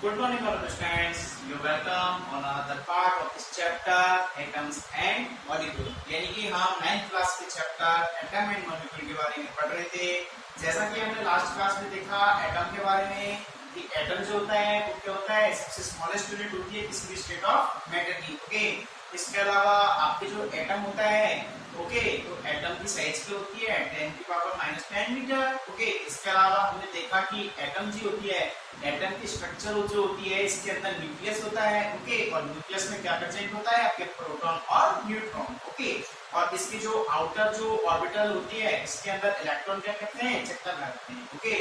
Good morning, all the students. You welcome on another part of this chapter, atoms and molecule. यानी कि हम 9th class के chapter atom and molecule के बारे में पढ़ रहे थे। जैसा कि हमने लास्ट क्लास में देखा एटम के बारे में कि एटम जो होता है वो क्या होता है, सबसे स्मॉलेस्ट यूनिट होती है किसी भी स्टेट ऑफ मैटर की। ओके, इसके अलावा आपके जो एटम होता है ओके, तो एटम की साइज क्या होती है 10⁻⁻10 मीटर। ओके, इसके अलावा हमने देखा कि एटम जो होती है, एटम की स्ट्रक्चर जो होती है, इसके अंदर न्यूक्लियस होता है। ओके, और न्यूक्लियस में क्या प्रेजेंट होता है, आपके प्रोटॉन और न्यूट्रॉन। ओके, और इसकी जो आउटर जो ऑर्बिटल होती है, इसके अंदर इलेक्ट्रॉन क्या करते हैं, चक्कर लगाते हैं। ओके,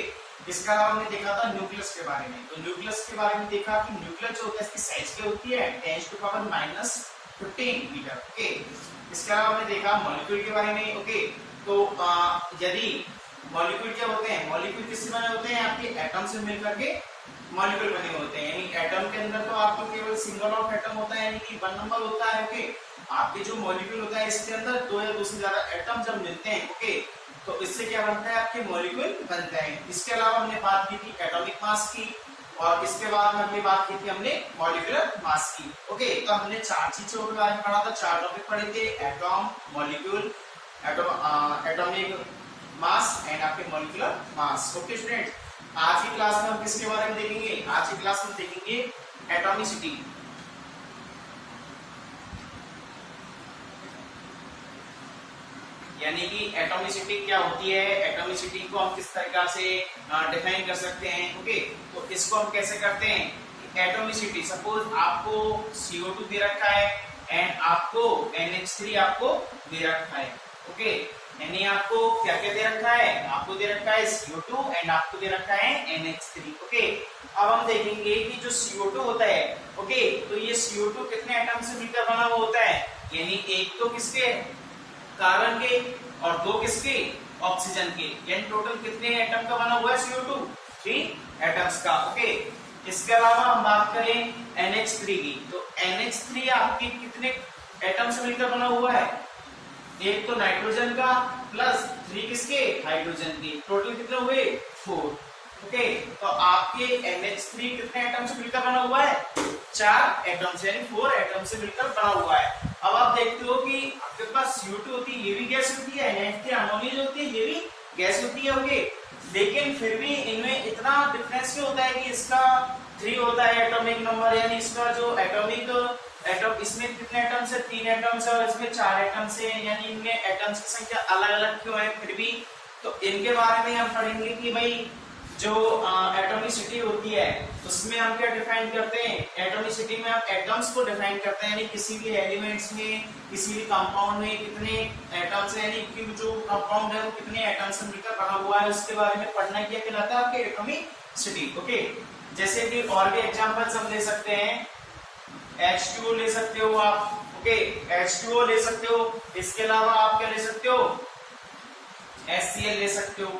इसके अलावा हमने देखा था न्यूक्लियस के बारे में। तो न्यूक्लियस के बारे में देखा कि न्यूक्लियस जो होता है इसकी साइज क्या होती है 10⁻⁻15 मीटर। ओके, इसके अलावा हमने देखा मॉलिक्यूल के बारे में। ओके, तो यदि मॉलिक्यूल क्या होते हैं, मॉलिक्यूल किससे बने होते हैं, आपके एटम से मिलकर के मॉलिक्यूल बने होते हैं। यानी एटम के अंदर तो आपको केवल सिंगल ऑफ एटम होता है, यानी कि 1 नंबर होता है। ओके, आपके जो मॉलिक्यूल होता है इसके अंदर 2 या 2 से ज्यादा एटम जब मिलते हैं ओके, तो इससे क्या बनता है, आपके मॉलिक्यूल बनता है। इसके अलावा हमने बात की थी एटॉमिक मास की, और इसके बाद में हमने बात की थी हमने मॉलिक्यूलर मास की। ओके, तो हमने 4 चीजों के बारे में पढ़ा था, 4 टॉपिक पढ़े थे, atom, molecule, atomic mass and आपके मॉलिक्यूलर मास। ओके स्टूडेंट, आज की क्लास में हम किसके बारे में देखेंगे, आज की क्लास में देखेंगे एटॉमिसिटी। यानी कि एटॉमिसिटी क्या होती है, एटॉमिसिटी को हम किस तरीके से डिफाइन कर सकते हैं। ओके, तो इसको हम कैसे करते हैं, एटॉमिसिटी सपोज आपको CO2 दे रखा है एंड आपको NH3 आपको दे रखा है। ओके, यानी आपको क्या क्या दे रखा है, आपको दे रखा है CO2 एंड आपको दे रखा है NH3। ओके, अब हम देखेंगे कि जो CO2 होता है ओके, तो ये CO2 कितने एटम से मिलकर बना हुआ होता है, यानी एक तो किसके, कार्बन के, और 2 किसके, ऑक्सीजन के। यानी टोटल कितने एटम का बना हुआ है CO2, 3 एटम्स का। ओके, इसके अलावा हम बात करें NH3 की, तो NH3 आपके कितने एटम से मिलकर बना हुआ है, एक तो नाइट्रोजन का प्लस 3 किसके, हाइड्रोजन के। टोटल कितने हुए 4। ओके, तो आपके NH3 कितने एटम से मिलकर बना हुआ है, 4 एटम से, यानी 4 एटम से मिलकर बना हुआ है। अब आप देखते हो कि आपके पास CO2 होती है, ये भी गैस होती है, NH3 अमोनिया जो होती है ये भी गैस होती है। ओके, लेकिन फिर भी इनमें इतना डिफरेंस क्यों होता है कि इसका 3 होता है एटॉमिक नंबर, यानी इसका जो एटॉमिक एटम, इसमें कितने एटम्स है, 3 एटम्स है, और इसमें 4 एटम्स है, यानी इनमें एटम्स की संख्या अलग अलग क्यों है फिर भी। तो इनके बारे में हम पढ़ेंगे कि भाई जो एटॉमिसिटी होती है उसमें हम क्या डिफाइन करते हैं, एटॉमिसिटी में हम एटम्स को डिफाइन करते हैं, यानी किसी भी एलिमेंट्स में, किसी भी कंपाउंड में कितने एटम्स है, यानी कि जो कंपाउंड है वो कितने एटम्स से मिलकर बना हुआ है, उसके बारे में पढ़ना क्या कहलाता है, आपके एटॉमिसिटी। ओके, जैसे कि और भी एग्जांपल्स हम ले सकते हैं, H2O ले सकते हो आप। ओके, H2O ले सकते हो, इसके अलावा आप क्या ले सकते हो, HCl ले सकते हो।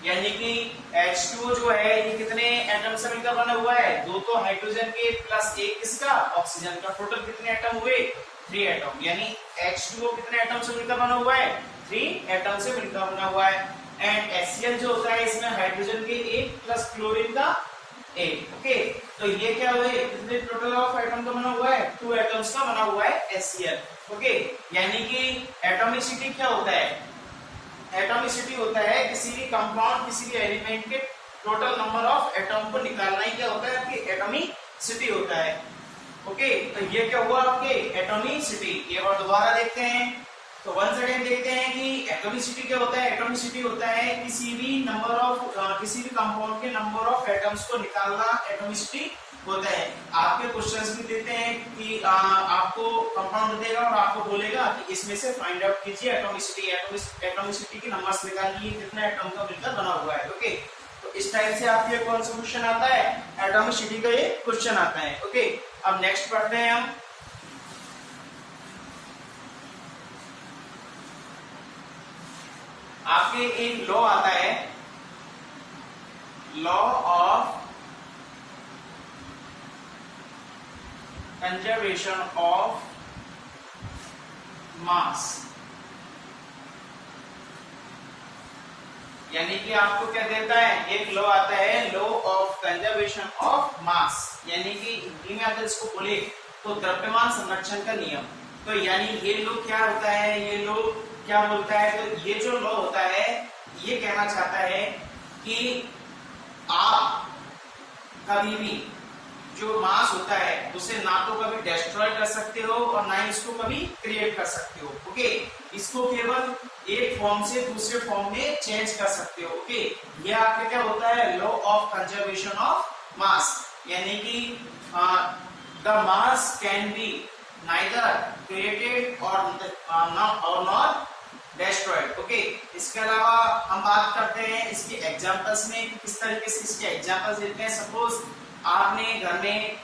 यानी कि H2O जो है ये कितने एटम से मिलकर बना हुआ है, 2 तो हाइड्रोजन के प्लस 1 किसका, ऑक्सीजन का। टोटल कितने एटम हुए, 3 एटम। यानी H2O कितने एटम से मिलकर बना हुआ है, 3 एटम से मिलकर बना हुआ है। एंड HCl जो होता है इसमें हाइड्रोजन के 1 प्लस क्लोरीन का 1। ओके, तो ये क्या हुए, कितने टोटल ऑफ एटम का बना हुआ है, 2 एटम्स का बना हुआ है HCl। ओके, यानी कि एटॉमिसिटी क्या होता है, एटॉमिसिटी होता है किसी भी कंपाउंड, किसी भी एलिमेंट के टोटल नंबर ऑफ एटम को निकालना ही क्या होता है, आपकी एटॉमिसिटी होता है। ओके, तो ये क्या हुआ आपके एटॉमिसिटी। एक बार दोबारा देखते हैं, तो वंस अगेन देखते हैं कि एटॉमिसिटी क्या होता है, एटॉमिसिटी होता है किसी भी नंबर ऑफ किसी भी कंपाउंड के नंबर ऑफ एटम्स को निकालना एटॉमिसिटी होता है। आपके क्वेश्चंस भी देते हैं कि आपको कंपाउंड देगा और आपको बोलेगा कि इसमें से फाइंड आउट कीजिए एटॉमिसिटी, एटॉमिसिटी के नंबर्स निकालिए कितने एटम का मिलकर बना हुआ है। ओके, तो इस टाइप से आपके कौन सा क्वेश्चन आता है, एटॉमिसिटी का ये क्वेश्चन आता है। ओके, अब नेक्स्ट पढ़ते हैं हम, आपके एक लॉ आता है, लॉ ऑफ कंजर्वेशन ऑफ मास। यानी कि आपको क्या देता है, एक लॉ आता है लॉ ऑफ कंजर्वेशन ऑफ मास, यानी कि हिंदी में अगर इसको बोले तो द्रव्यमान संरक्षण का नियम। तो यानी ये लॉ क्या होता है, ये लॉ क्या बोलता है, तो ये जो लॉ होता है ये कहना चाहता है कि आप कभी भी जो मास होता है उसे ना तो कभी डिस्ट्रॉय कर सकते हो और ना ही इसको कभी क्रिएट कर सकते हो। ओके, इसको केवल एक फॉर्म से दूसरे फॉर्म में चेंज कर सकते हो। ओके, ये आपका क्या होता है, लॉ ऑफ कंजर्वेशन ऑफ मास, यानी कि the mass can be neither created और नॉट destroyed। ओके, इसके अलावा हम बात करते हैं इसके एग्जांपल्स में कि किस तरीके से इसके एग्जांपल्स देते हैं। सपोज आपने घर में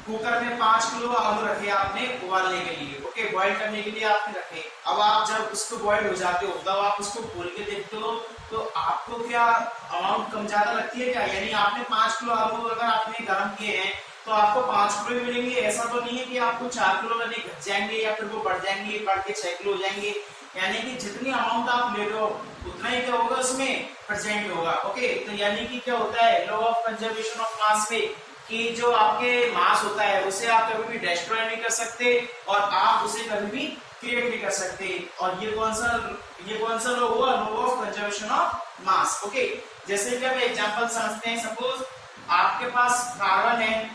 कुकर में 5 किलो आलू रखे आपने उबालने के लिए, ओके, बॉईल करने के लिए आपने रखे। अब आप जब उसको बॉईल हो जाते हो तब आप उसको खोल के देखते हो तो आपको क्या अमाउंट कम ज्यादा लगती है क्या, यानी आपने 5 किलो आलू अगर आपने गर्म किए हैं तो आपको 5 किलो मिलेंगे, ऐसा तो नहीं है कि आपको 4 किलो लेने घट जाएंगे या फिर वो बढ़ जाएंगे, बढ़ के 6 किलो हो जाएंगे। यानी कि जितनी अमाउंट आप ले रहे हो उतना ही क्या होगा उसमें प्रेजेंट होगा। ओके, तो यानी कि क्या होता है लॉ ऑफ कंजर्वेशन ऑफ मास में कि जो आपके मास होता है उसे आप कभी भी डिस्ट्रॉय नहीं कर सकते और आप उसे कभी भी क्रिएट नहीं कर सकते। और ये कौन सा लॉ हुआ, law of conservation of mass. Okay, जैसे कि अब एग्जांपल समझते हैं। सपोज आपके पास कार्बन है,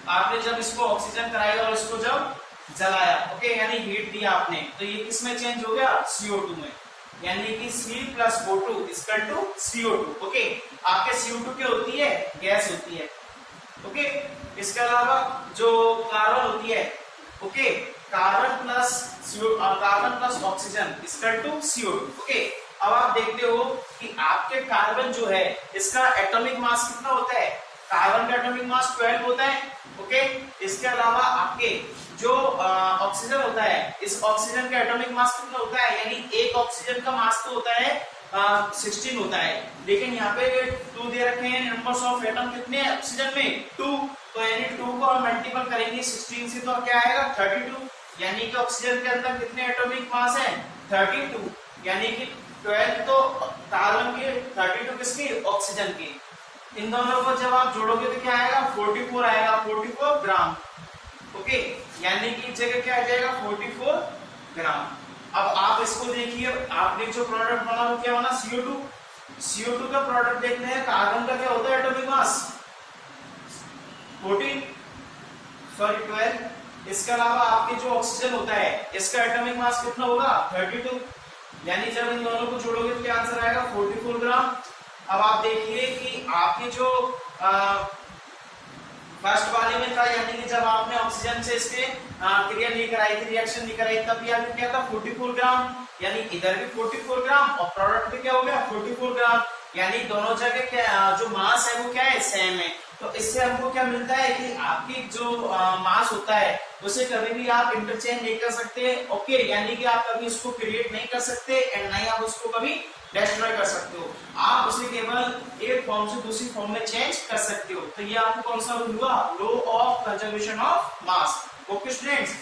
आपने जब इसको ऑक्सीजन कराया और इसको जब जलाया, ओके, यानी हीट दिया आपने, तो ये किस में चेंज हो गया, CO2 में, यानी कि C plus O2 equal to CO2। Okay, आपके CO2 क्या होती है, गैस होती है। ओके, इसके अलावा जो कार्बन होती है, okay, carbon plus oxygen equal to CO2। Okay, अब आप देखते हो कि आपके कार्बन जो है इसका एटॉमिक मास कितना होता है, कार्बन का एटॉमिक मास 12 होता है। ओके, इसके अलावा आपके जो ऑक्सीजन होता है, इस ऑक्सीजन का एटॉमिक मास कितना होता है, यानी एक ऑक्सीजन का मास तो होता है 16 होता है, लेकिन यहाँ पे 2 दे रखे हैं, नंबर्स ऑफ एटम कितने हैं ऑक्सीजन में, 2, तो यानी 2 को हम मल्टीपल करेंगे 16 से तो क्या आएगा 32, यानी कि ऑक्सीजन के अंदर कितने एटॉमिक मास है 32, यानी कि 12 तो कार्बन के, 32 किसकी, ऑक्सीजन की। इन दोनों को जब आप जोड़ोगे तो क्या आएगा 44 आएगा, 44 ग्राम। ओके, यानी कि जगह क्या आ जाएगा 44 ग्राम। अब आप इसको देखिए, आपने जो प्रोडक्ट बना वो क्या बना, CO2 का प्रोडक्ट देखते हैं, कार्बन का क्या होता है एटॉमिक मास 12। इसके अलावा आपके जो ऑक्सीजन होता है इसका एटॉमिक मास कितना होगा 32, यानी जब इन दोनों को जोड़ोगे तो क्या आंसर आएगा 44 ग्राम। अब आप देखिए कि आपके जो फर्स्ट वाले में था, यानी कि जब आपने ऑक्सीजन से इसके क्रिया नहीं कराई थी, रिएक्शन नहीं कराई, तब भी आपने क्या था 44 ग्राम, यानी इधर भी 44 ग्राम और प्रोडक्ट भी क्या हो गया 44 ग्राम, यानी दोनों जगह क्या जो मास है वो क्या है सेम है। तो इससे हमको क्या मिलता है कि आपकी जो मास होता है उसे कभी भी आप इंटरचेंज नहीं कर सकते। ओके, यानी कि आप कभी इसको क्रिएट नहीं कर सकते एंड नहीं आप उसको कभी डिस्ट्रॉय कर सकते हो, आप उसे केवल एक फॉर्म से दूसरी फॉर्म में चेंज कर सकते हो। तो ये आपको कौन सा रूल हुआ, law of conservation of mass. Okay students,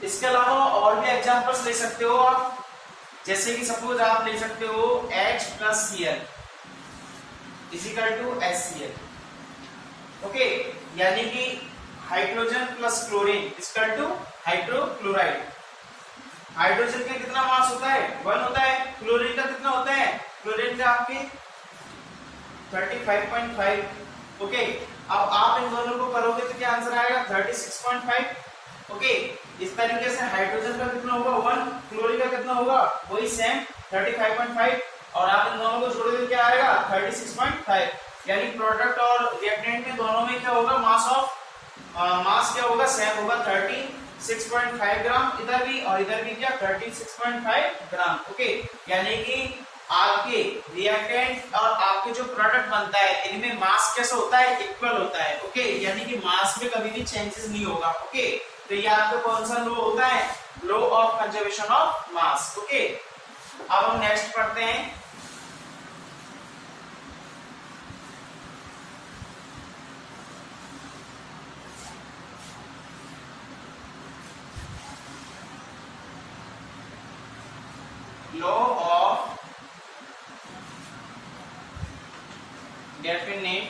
इसके अलावा और भी एग्जांपल्स ले सकते हो आप, जैसे कि सपोज आप ले सकते हो H plus Cl equal to HCl। Okay, यानी कि hydrogen plus chlorine equal to hydrochloride. Hydrogen का कितना मास होता है 1 होता है, क्लोरीन का कितना होता है, क्लोरीन का आपके 35.5। ओके, अब आप इन दोनों को करोगे तो क्या आंसर आएगा 36.5। ओके, इस तरीके से हाइड्रोजन का कितना होगा 1, क्लोरीन का कितना होगा वही सेम 35.5 और आप इन दोनों को जोड़ोगे तो क्या आएगा 36.5, यानी प्रोडक्ट और रिएक्टेंट में दोनों में क्या होगा मास क्या होगा सेम होगा 36.5 ग्राम, इधर भी और इधर भी क्या 36.5 ग्राम। ओके, यानी कि आपके रिएक्टेंट और आपके जो प्रोडक्ट बनता है इनमें मास कैसा होता है इक्वल होता है। ओके, यानी कि मास में कभी भी चेंजेस नहीं होगा। ओके, तो ये आपको कौन सा लॉ होता है, law of conservation of mass. Okay, अब हम नेक्स्ट पढ़ते हैं। Law of definite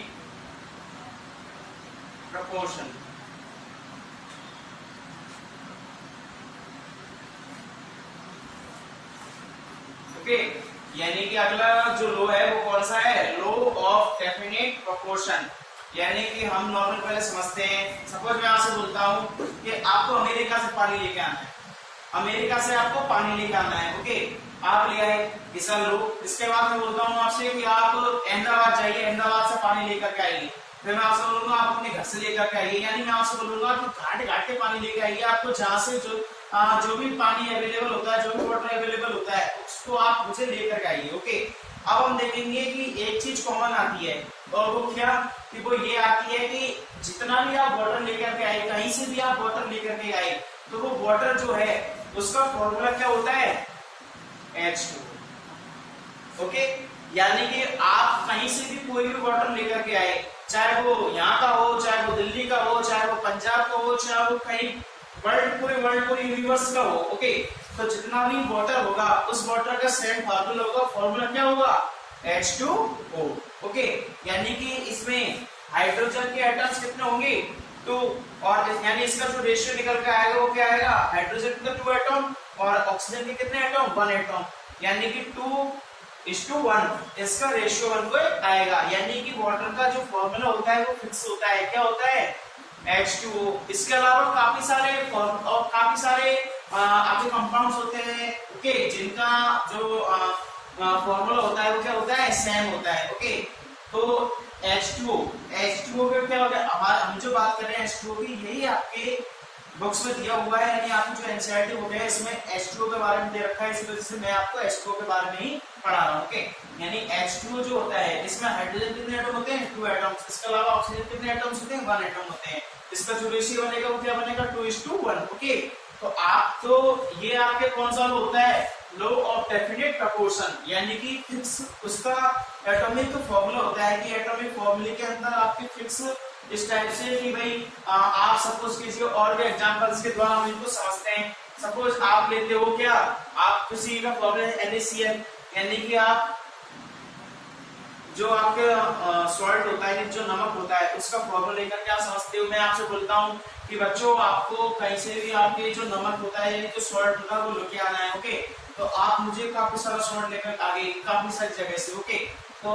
proportion. Okay, यानी कि अगला जो लो है वो कौन सा है, लो ऑफ डेफिनेट प्रोपोर्शन। यानी कि हम नॉर्मल पहले समझते हैं, सपोज मैं आपसे बोलता हूं कि आपको अमेरिका से पानी लेके आना है, अमेरिका से आपको पानी लेके आना है। ओके, आप ले आए, इसका लो। इसके बाद मैं बोलता हूँ आपसे कि आप अहमदाबाद जाइए, अहमदाबाद से पानी लेकर के आइए। फिर मैं आपसे बोलूंगा आप अपने घर से लेकर के आइए, यानी मैं आपसे बोलूंगा कि घाट घाट के पानी लेके आइए। आपको जहां से जो भी पानी अवेलेबल होता है, जो भी वाटर अवेलेबल होता है, उसको आप मुझे लेकर के आइए। ओके, अब हम देखेंगे कि एक चीज कॉमन आती है, और वो क्या, कि वो ये आती है कि जितना भी आप वाटर लेकर के आए, कहीं से भी आप वाटर लेकर के आए, तो वो वाटर जो है उसका फॉर्मूला क्या होता है, H2। ओके, यानी कि आप कहीं से भी कोई भी वाटर लेकर के आए, चाहे वो यहाँ का हो, चाहे वो दिल्ली का हो, चाहे वो पंजाब का हो, चाहे वो कहीं पूरे यूनिवर्स का हो। ओके, तो जितना भी वाटर होगा उस वाटर का सेम फार्मूला होगा, फॉर्मूला क्या होगा, H2O। ओके, यानी कि इसमें हाइड्रोजन के एटम्स कितने होंगे, 2, और यानी इसका जो रेशियो निकल के आएगा वो क्या आएगा, हाइड्रोजन के 2 एटम और ऑक्सीजन के कितने एटम, 1 एटम, यानी कि 2:1 इसका रेशियो 1 को आएगा। यानी कि वाटर का जो फॉर्मूला होता है वो फिक्स होता है, क्या होता है, H2O। इसके अलावा काफी सारे आपके कंपाउंड्स होते हैं, ओके, जिनका जो फॉर्मूला होता है वो क्या होता है, सेम होता है। ओके, तो H2O पे क्या होगा, हम जो बात कर रहे हैं H2O की, यही आपके बुक्स में दिया हुआ है, यानी आपकी जो एनसीईआरटी बुक है इसमें H2O के बारे में दे रखा है, इस वजह से मैं आपको H2O के बारे में ही पढ़ा रहा हूँ। ओके, यानी H2O जो होता है इसमें हाइड्रोजन कितने एटम होते हैं, 2 एटम्स। इसके अलावा ऑक्सीजन कितने एटम्स होते हैं, 1 एटम होते हैं। इसका जो रेशियो बनेगा वो क्या बनेगा, 2:1। ओके, तो ये आपके कौन सा लो होता है, लो ऑफ डेफिनेट प्रपोर्शन, यानी कि फिक्स उसका एटॉमिक फॉर्मूला होता है, कि एटॉमिक फॉर्मूले के अंदर आपके फिक्स इस टाइप से कि भाई आप सपोज कीजिए, और भी एग्जांपल्स के द्वारा हम इनको समझते हैं। सपोज आप लेते हो क्या, आप किसी का फॉर्मूला है NaCl, यानी कि आप जो आपके सॉल्ट होता है, जो नमक होता है, उसका फॉर्मूला लेकर के आप समझते हो। मैं आपसे बोलता हूँ कि बच्चों आपको कहीं से भी आपके जो नमक होता है, जो सॉल्ट होता है वो लेके आना है। ओके, तो आप मुझे काफी सारा सॉल्ट लेकर आ गए काफी सारी जगह से। ओके, तो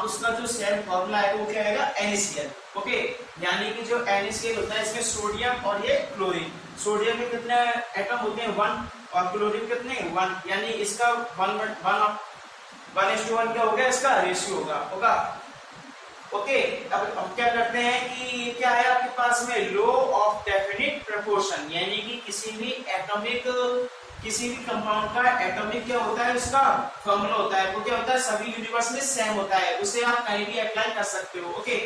उसका जो सेम फॉर्मूला है वो क्या आएगा, NaCl। ओके, यानी कि जो NaCl होता है इसमें सोडियम और ये क्लोरीन, सोडियम में कितने एटम होते हैं, 1, और क्लोरीन कितने, 1, यानी इसका 1:1 क्या हो गया, इसका रेशियो होगा। ओके, अब हम क्या करते हैं कि ये क्या है आपके पास में, लो ऑफ डेफिनिट प्रपोर्शन, यानी कि किसी भी कंपाउंड का एटॉमिक क्या होता है, उसका फॉर्मूला होता है, वो क्या होता है, सभी यूनिवर्स में सेम होता है, उसे आप कहीं भी अप्लाई कर सकते हो। ओके,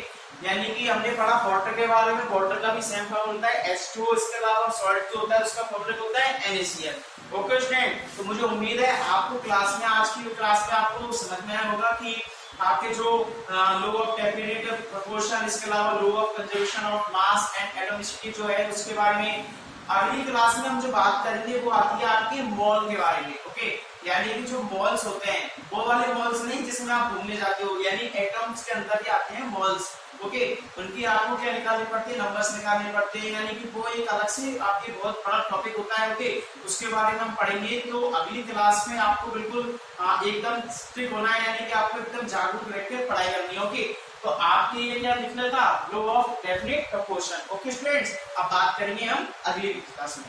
यानी कि हमने पढ़ा वाटर के बारे में, वाटर का भी सेम फॉर्मूला होता है H2O। इसके अलावा सॉल्ट जो होता है उसका फॉर्मूला होता है NaCl। ओके स्टूडेंट, तो मुझे उम्मीद है आपको क्लास में, आज की क्लास में आपको समझ में आया होगा कि आपके जो लो ऑफ डेफिनेट प्रपोर्शन, इसके अलावा law of conservation of mass and atomicity जो है उसके बारे में। अगली क्लास में हम जो बात करेंगे वो आती है आपके मॉल के बारे में। ओके, यानी कि जो मॉल्स होते हैं, वो वाले मॉल्स नहीं जिसमें आप घूमने जाते हो, यानी एटम्स के अंदर ही आते हैं मॉल्स। ओके, उनकी आपको क्या निकालनी पड़ती है, नंबर्स निकालने पड़ते हैं, यानी कि वो एक अलग से आपकी बहुत बड़ा टॉपिक होता है। ओके, उसके बारे में हम पढ़ेंगे। तो अगली क्लास में आपको बिल्कुल एकदम स्ट्रिक्ट होना है, यानी कि आपको एकदम जागरूक रहकर पढ़ाई करनी है। ओके, तो आपके लिए क्या लिखना था, law of definite proportion. Okay students, अब बात करेंगे हम अगली क्लास में।